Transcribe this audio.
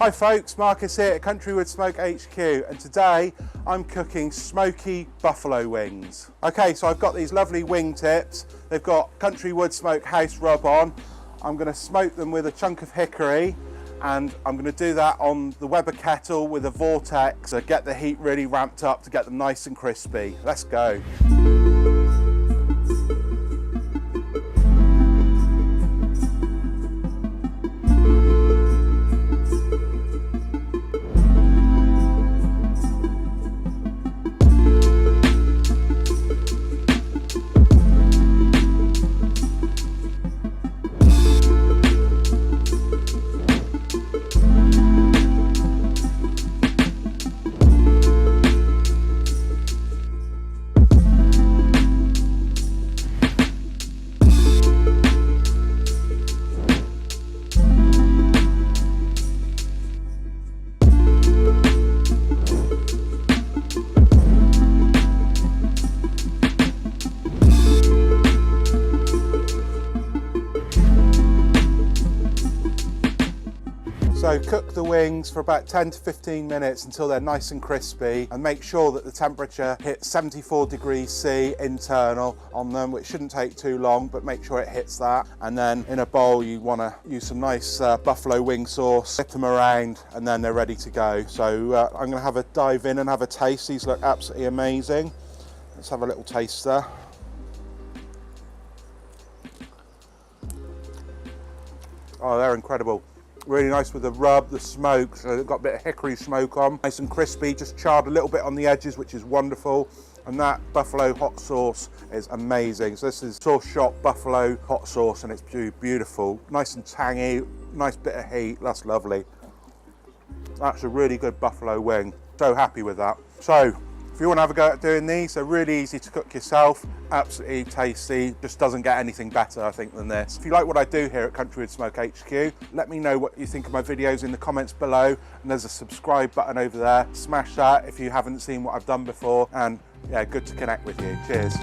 Hi folks, Marcus here at CountryWoodSmoke HQ, and today I'm cooking smoky buffalo wings. Okay, so I've got these lovely wing tips. They've got CountryWoodSmoke house rub on. I'm going to smoke them with a chunk of hickory, and I'm going to do that on the Weber kettle with a Vortex to get the heat really ramped up to get them nice and crispy. Let's go. So cook the wings for about 10 to 15 minutes until they're nice and crispy, and make sure that the temperature hits 74 degrees C internal on them, which shouldn't take too long, but make sure it hits that. And then in a bowl you want to use some nice buffalo wing sauce, flip them around, and then they're ready to go. So I'm going to have a dive in and have a taste. These look absolutely amazing. Let's have a little taster. Oh, they're incredible. Really nice with the rub, the smoke, so they've got a bit of hickory smoke on. Nice and crispy, just charred a little bit on the edges, which is wonderful. And that buffalo hot sauce is amazing. So this is Sauce Shop buffalo hot sauce, and it's beautiful. Nice and tangy, nice bit of heat, that's lovely. That's a really good buffalo wing. So happy with that. So, if you want to have a go at doing these, they're really easy to cook yourself, absolutely tasty, just doesn't get anything better, I think, than this. If you like what I do here at CountryWoodSmoke HQ, let me know what you think of my videos in the comments below, and there's a subscribe button over there. Smash that if you haven't seen what I've done before, and yeah, good to connect with you. Cheers.